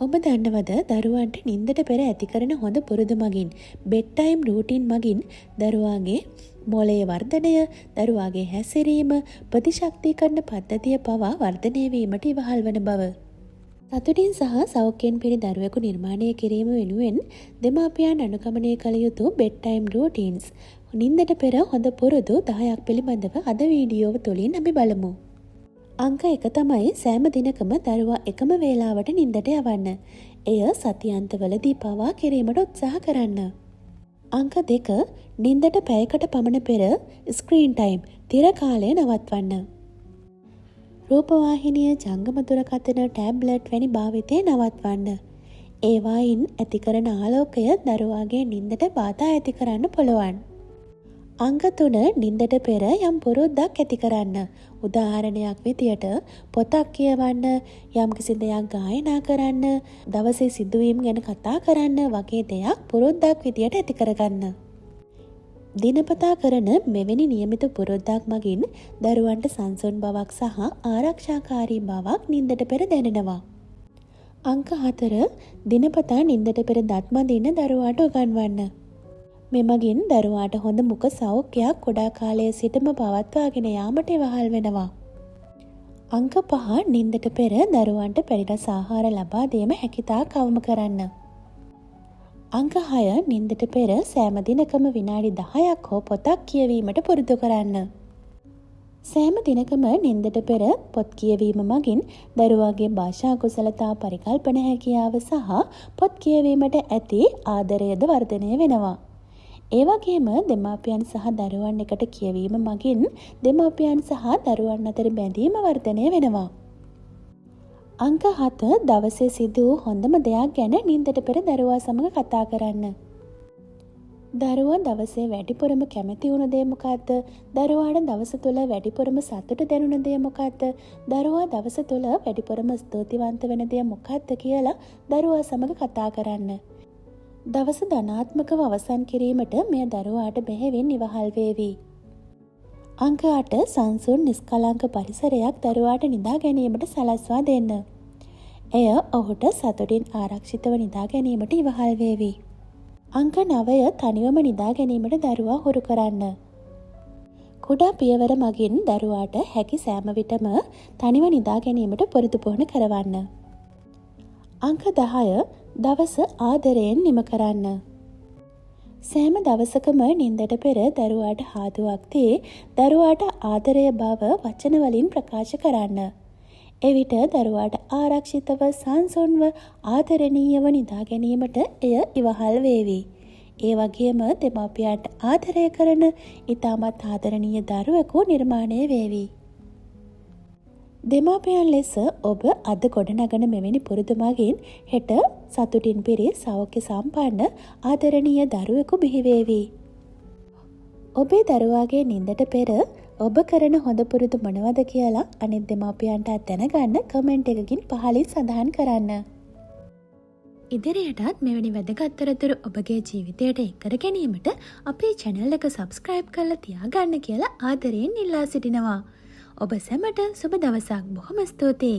ඔබ දන්නවද දරුවන්ට නින්දට පෙර ඇති කරන හොඳ පුරුදු මගින් බෙඩ් ටයිම් රූටින් මගින් දරුවාගේ මොළයේ වර්ධනය, දරුවාගේ හැසිරීම, ප්‍රතිශක්තිකරණ පද්ධතිය පවා වර්ධනය වීමට ඉවහල් වන බව. සතුටින් සහ සෞඛ්‍යයෙන් පිරි දරුවෙකු නිර්මාණය කිරීම වෙනුවෙන් දෙමාපියන් අනුගමනය කළ යුතු බෙඩ් ටයිම් රූටින්ස් නින්දට පෙර හොඳ පුරුදු 10ක් පිළිබඳව අද වීඩියෝව තුළින් අපි බලමු. අංක 1 තමයි සෑම දිනකම දරුවා එකම වේලාවට නින්දට යවන්න. එය සතියන්තවලදී පවා කිරීමට උත්සාහ කරන්න. අංක 2 නින්දට පැයකට පමණ පෙර ස්ක්‍රීන් ටයිම් තිර කාලය නවත්වන්න. රූපවාහිනිය, ජංගම දුරකථන, ටැබ්ලට් වැනි භාවිතය නවත්වන්න. ඒවායින් ඇති කරන ආලෝකය දරුවාගේ නින්දට බාධා ඇති කරන්න පුළුවන්. අංක 3 නින්දට පෙර යම් පුරුද්දක් ඇති කරන්න. උදාහරණයක් විදියට පොතක් කියවන්න, යම්කිසි දෙයක් ගායනා කරන්න, දවසේ සිදුවීම් ගැන කතා කරන්න වගේ දෙයක් පුරුද්දක් විදියට ඇති කරගන්න. දිනපතා කරන මෙවැනි නියමිත පුරුද්දක් මගින් දරුවන්ට සංසුන් බවක් සහ ආරක්ෂාකාරී බවක් නින්දට පෙර දැනෙනවා. අංක 4 දිනපතා නින්දට පෙර දත් මදින්න දරුවාට උගන්වන්න. මෙමගින් දරුවාට හොඳ මුඛ සෞඛ්‍යයක් කුඩා කාලයේ සිටම පවත්වාගෙන යාමට ඉවහල් වෙනවා. අංක 5 නින්දට පෙර දරුවන්ට පෙරටස් ආහාර ලබා දීම හැකියතාක් අවම කරන්න. අංක 6 නින්දට පෙර සෑම දිනකම විනාඩි 10ක් හෝ පොතක් කියවීමට පුරුදු කරන්න. සෑම දිනකම නින්දට පෙර පොත් කියවීම මගින් දරුවාගේ භාෂා කුසලතා, පරිකල්පන හැකියාව සහ පොත් කියවීමට ඇති ආදරයද වර්ධනය වෙනවා. ඒ වගේම දෙමාපියන් සහ දරුවන් එකට කියවීම මගින් දෙමාපියන් සහ දරුවන් අතර බැඳීම වර්ධනය වෙනවා. අංක 7 දවසේ සිදු වූ හොඳම දෙයක් ගැන නින්දට පෙර දරුවා සමග කතා කරන්න. දරුවා දවසේ වැඩිපුරම කැමති වුණ දේ මොකක්ද? දරුවාට දවස තුළ වැඩිපුරම සතුට දැනුණ දේ මොකක්ද? දරුවා දවස තුළ වැඩිපුරම ස්තුතිවන්ත වෙන දේ මොකක්ද කියලා දරුවා සමග කතා කරන්න. දවස ධනාත්මකව අවසන් කිරීමට මෙය දරුවාට බෙහෙවින් ඉවහල් වේවි. අංක 8 සංසුන් නිස්කලංක පරිසරයක් දරුවාට නිදා ගැනීමට සලස්වා දෙන්න. එය ඔහුට සතුටින් ආරක්ෂිතව නිදා ගැනීමට ඉවහල් වේවි. අංක 9 තනිවම නිදා ගැනීමට දරුවා හුරු කරන්න. කුඩා පියවර මගින් දරුවාට හැකි සෑම විටම තනිව නිදා ගැනීමට පුරුදු පුහුණු කරවන්න. අංක 10 දවස ආදරයෙන් නිම කරන්න. සෑම දවසකම නින්දට පෙර දරුවාට හාදුවක් දී දරුවාට ආදරය බව වචන වලින් ප්‍රකාශ කරන්න. එවිට දරුවාට ආරක්ෂිතව, සංසුන්ව, ආදරණීයව නිදා ගැනීමට එය ඉවහල් වේවි. ඒ වගේම දෙමාපියන්ට ආදරය කරන ඉතාමත් ආදරණීය දරුවෙකු නිර්මාණය වේවි. දෙමාපියන් ලෙස ඔබ අද ගොඩනගන මෙවැනි පුරුදු මගින් හෙට සතුටින් පිරි සෞඛ්‍ය සම්පන්න ආදරණීය දරුවෙකු බිහි වේවි. ඔබේ දරුවාගේ නින්දට පෙර ඔබ කරන හොඳ පුරුදු මොනවද කියලා අනිත් දෙමාපියන්ට දැනගන්න කමෙන්ට් එකකින් පහලින් සඳහන් කරන්න. ඉදිරියටත් මෙවැනි වැදගත් තොරතුරු ඔබගේ ජීවිතයට එක් කර ගැනීමට අපේ channel එක subscribe කරලා තියාගන්න කියලා ආදරයෙන් ඉල්ලා සිටිනවා. ඔබ සැමට සුබ දවසක්. බොහොම ස්තුතියි.